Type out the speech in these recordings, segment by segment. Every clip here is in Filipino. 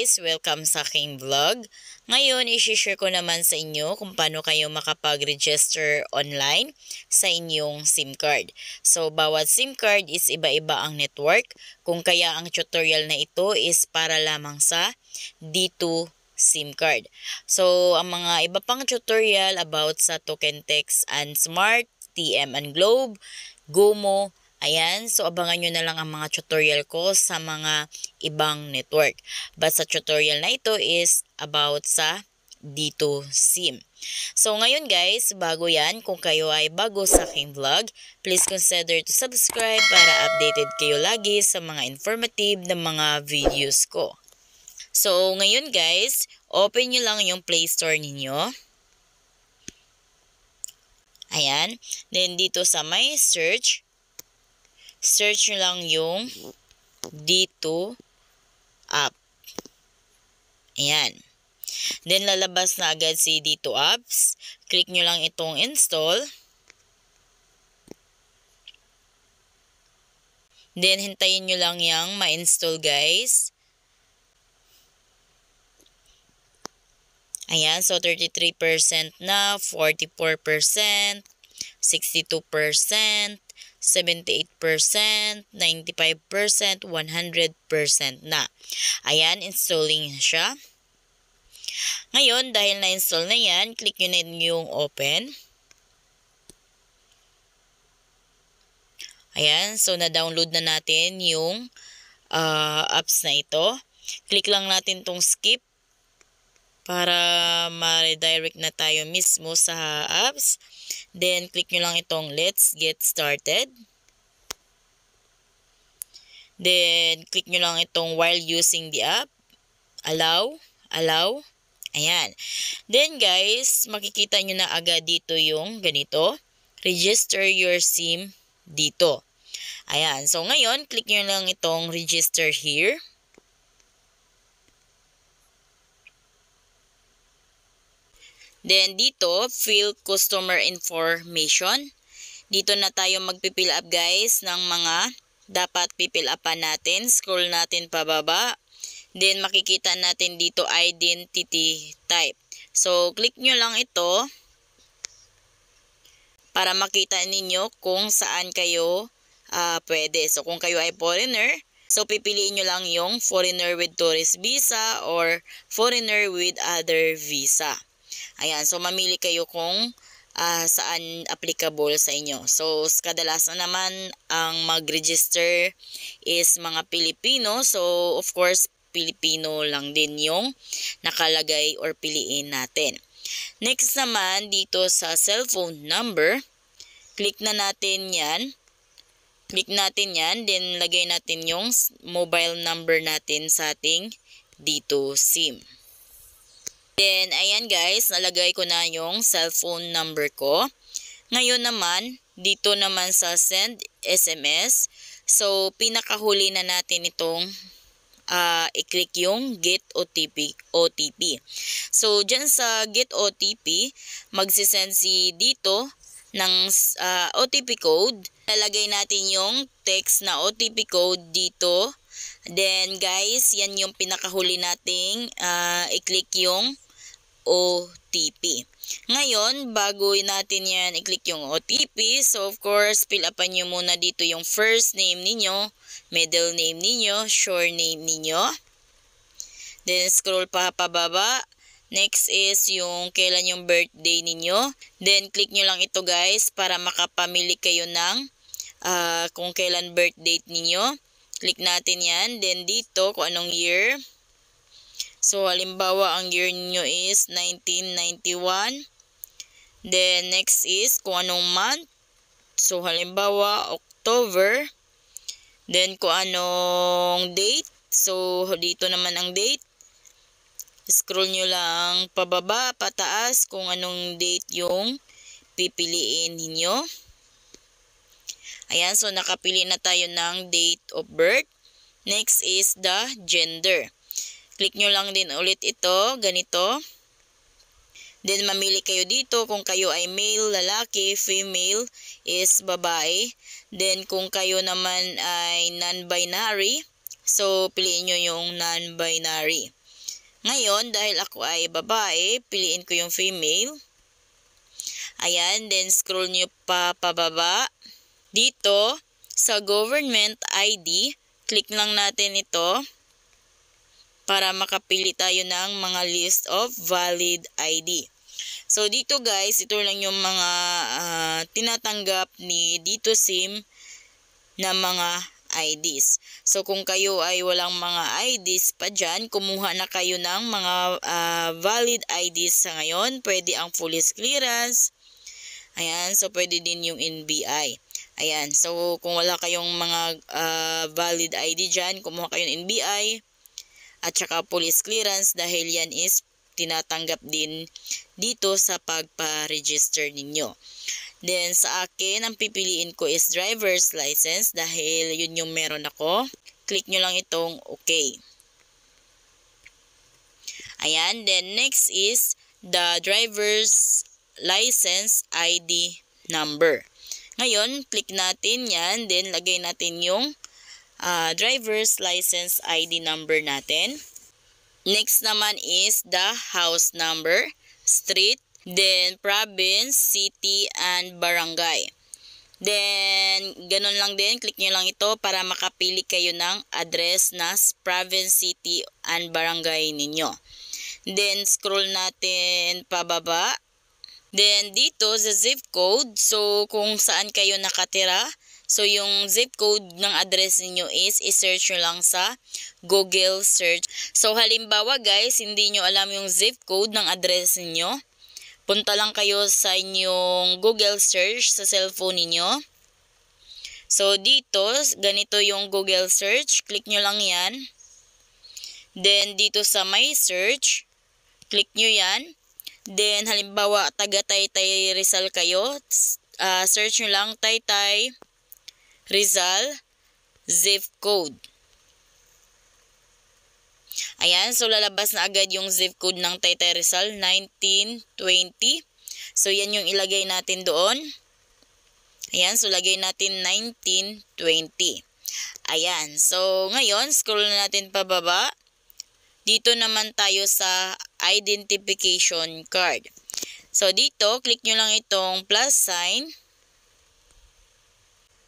guys! Welcome sa aking vlog. Ngayon, i-share ko naman sa inyo kung paano kayo makapag-register online sa inyong SIM card. So, bawat SIM card is iba-iba ang network. Kung kaya ang tutorial na ito is para lamang sa D2 SIM card. So, ang mga iba pang tutorial about sa Token Text and Smart, TM and Globe, GOMO, ayan, so abangan nyo na lang ang mga tutorial ko sa mga ibang network. But sa tutorial na ito is about sa D2 SIM. So ngayon guys, bago yan, kung kayo ay bago sa aking vlog, please consider to subscribe para updated kayo lagi sa mga informative na mga videos ko. So ngayon guys, open nyo lang yung Play Store ninyo. Ayan, then dito sa may search nyo lang yung D2 app. Ayan. Then, lalabas na agad si D2 apps. Click nyo lang itong install. Then, hintayin nyo lang yung ma-install guys. Ayan. So, 33% na, 44%, 62%, 78%, 95%, 100% na. Ayan, installing siya. Ngayon, dahil na-install na yan, click nyo na yung open. Ayan, so na-download na natin yung apps na ito. Click lang natin tong skip para ma-redirect na tayo mismo sa apps. Then, click nyo lang itong let's get started. Then, click nyo lang itong while using the app. Allow. Ayan. Then, guys, makikita nyo na agad dito yung ganito. Register your SIM dito. Ayan. So, ngayon, click nyo lang itong register here. Then, dito, fill customer information. Dito na tayo magpipill up guys ng mga dapat pipill upan natin. Scroll natin pababa. Then, makikita natin dito identity type. So, click nyo lang ito para makita ninyo kung saan kayo pwede. So, kung kayo ay foreigner, so pipiliin nyo lang yung foreigner with tourist visa or foreigner with other visa. Ayan, so mamili kayo kung saan applicable sa inyo. So, kadalasan naman ang mag-register is mga Pilipino. So, of course, Pilipino lang din yung nakalagay or piliin natin. Next naman, dito sa cellphone number, click na natin yan. Click natin yan, then lagay natin yung mobile number natin sa ating D2 SIM. Then, ayan guys, nalagay ko na yung cellphone number ko. Ngayon naman, dito naman sa send SMS. So, pinakahuli na natin itong i-click yung get OTP. So, dyan sa get OTP, magsisend si dito ng OTP code. Lalagay natin yung text na OTP code dito. Then, guys, yan yung pinakahuli nating i-click yung OTP. Ngayon, bago natin yan i-click yung OTP, so of course, fill upan nyo muna dito yung first name ninyo, middle name ninyo, short name ninyo. Then, scroll pa pababa. Next is yung kailan yung birthday ninyo. Then, click nyo lang ito guys para makapamili kayo ng kung kailan birthday ninyo. Click natin yan. Then, dito kung anong year. So, halimbawa, ang year niyo is 1991. Then, next is kung anong month. So, halimbawa, October. Then, kung anong date. So, dito naman ang date. Scroll nyo lang pababa, pataas kung anong date yung pipiliin ninyo. Ayan, so nakapili na tayo ng date of birth. Next is the gender. Click nyo lang din ulit ito, ganito. Then, mamili kayo dito kung kayo ay male, lalaki, female is babae. Then, kung kayo naman ay non-binary, so piliin nyo yung non-binary. Ngayon, dahil ako ay babae, piliin ko yung female. Ayan, then scroll nyo pa pababa. Dito, sa government ID, click lang natin ito para makapili tayo ng mga list of valid ID. So dito guys, ito lang yung mga tinatanggap ni Dito SIM na mga IDs. So kung kayo ay walang mga IDs pa dyan, kumuha na kayo ng mga valid IDs sa ngayon. Pwede ang police clearance. Ayan, so pwede din yung NBI. Ayan, so kung wala kayong mga valid ID dyan, kumuha kayo ng NBI at saka police clearance dahil yan is tinatanggap din dito sa pagpa-register ninyo. Then sa akin, ang pipiliin ko is driver's license dahil yun yung meron ako. Click nyo lang itong okay. Ayan, then next is the driver's license ID number. Ngayon, click natin yan, then lagay natin yung driver's license ID number natin. Next naman is the house number, street, then province, city, and barangay. Then, ganun lang din, click nyo lang ito para makapili kayo ng address na province, city, and barangay ninyo. Then, scroll natin pababa. Then, dito sa zip code, so kung saan kayo nakatira, so yung zip code ng address niyo is i-search nyo lang sa Google search. So halimbawa guys, hindi nyo alam yung zip code ng address niyo, punta lang kayo sa inyong Google search sa cellphone niyo. So dito, ganito yung Google search, click nyo lang yan. Then dito sa my search, click nyo yan. Then halimbawa taga Taytay Rizal kayo, search nyo lang Taytay Rizal zip code. Ayan, so lalabas na agad yung zip code ng Taytay Rizal, 1920. So yan yung ilagay natin doon. Ayan, so lagay natin 1920. Ayan, so ngayon scroll na natin pababa. Dito naman tayo sa identification card. So dito, click nyo lang itong plus sign.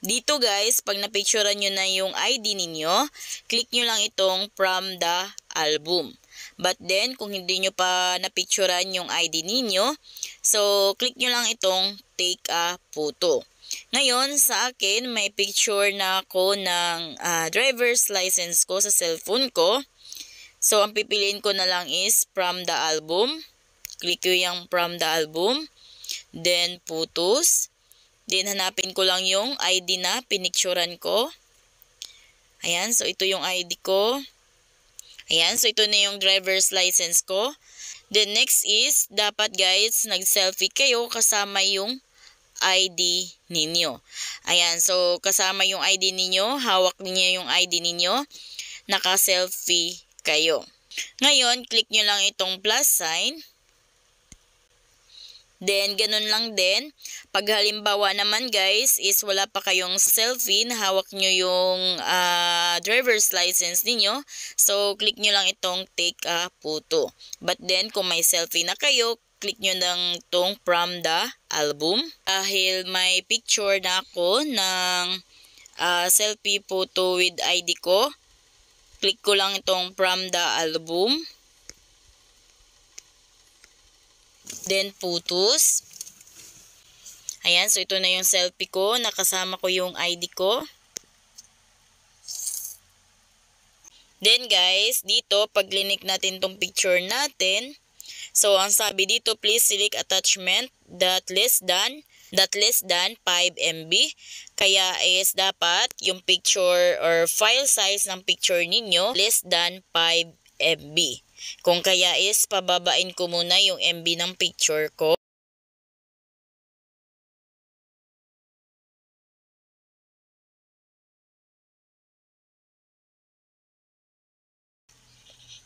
Dito guys, pag napicturean nyo na yung ID ninyo, click nyo lang itong from the album. But then, kung hindi nyo pa napicturean yung ID ninyo, so click nyo lang itong take a photo. Ngayon, sa akin, may picture na ako ng driver's license ko sa cellphone ko. So, ang pipiliin ko na lang is from the album. Click ko yung from the album. Then, photos. Then, hanapin ko lang yung ID na pinicturan ko. Ayan, so ito yung ID ko. Ayan, so ito na yung driver's license ko. Then, next is, dapat guys, nag-selfie kayo kasama yung ID ninyo. Ayan, so kasama yung ID ninyo, hawak niyo yung ID ninyo, naka-selfie kayo. Ngayon, click nyo lang itong plus sign. Then, ganun lang din. Pag halimbawa naman guys, is wala pa kayong selfie, hawak nyo yung driver's license ninyo. So, click nyo lang itong take a photo. But then, kung may selfie na kayo, click nyo lang itong from the album. Dahil may picture na ako ng selfie photo with ID ko, click ko lang itong from the album. Then, photos. Ayan, so ito na yung selfie ko. Nakasama ko yung ID ko. Then, guys, dito, pag linik natin tong picture natin, so, ang sabi dito, please select attachment that less than 5 MB. Kaya is dapat yung picture or file size ng picture ninyo less than 5 MB. Kung kaya is pababain ko muna yung MB ng picture ko.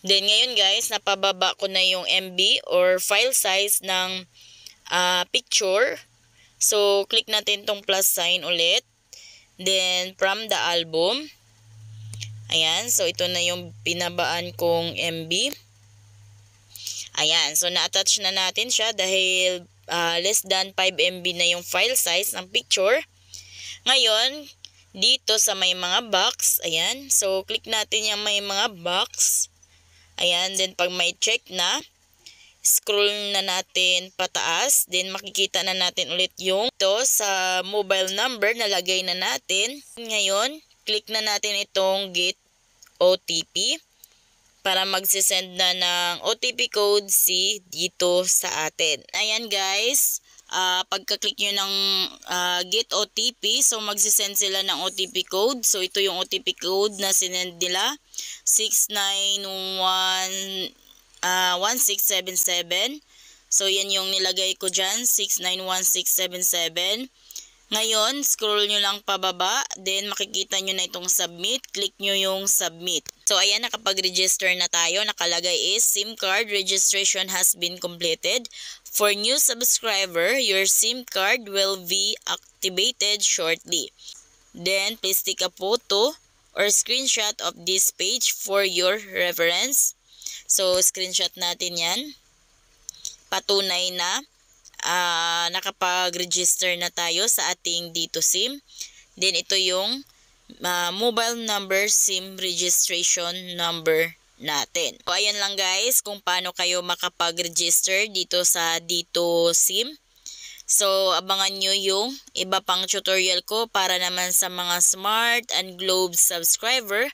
Then ngayon guys, napababa ko na yung MB or file size ng picture. So click natin tong plus sign ulit. Then from the album. Ayan, so ito na yung pinabaan kong MB. Ayan, so na-attach na natin siya dahil less than 5 MB na yung file size ng picture. Ngayon, dito sa may mga box, ayan, so click natin yung may mga box. Ayan, then pag may check na, scroll na natin pataas, then makikita na natin ulit yung ito sa mobile number na lagay na natin. Ngayon, click na natin itong get OTP para magsisend na ng OTP code si dito sa atin. Ayan guys, pagka-click nyo ng get OTP, so magsisend sila ng OTP code. So ito yung OTP code na sinend nila, 6911677. So yan yung nilagay ko dyan, 6911677. Ngayon, scroll nyo lang pababa, then makikita nyo na itong submit. Click nyo yung submit. So ayan, nakapag-register na tayo. Nakalagay is SIM card registration has been completed. For new subscriber, your SIM card will be activated shortly. Then, please take a photo or screenshot of this page for your reference. So, screenshot natin yan. Patunay na nakapag-register na tayo sa ating Dito SIM. Then, ito yung mobile number SIM registration number natin. So, ayan lang guys kung paano kayo makapag-register dito sa Dito SIM. So, abangan nyo yung iba pang tutorial ko para naman sa mga Smart and Globe subscriber,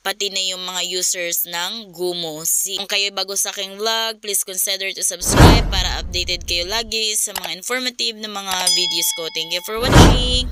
pati na yung mga users ng GUMO SIM. Kung kayo bago sa aking vlog, please consider to subscribe para updated kayo lagi sa mga informative na mga videos ko. Thank you for watching!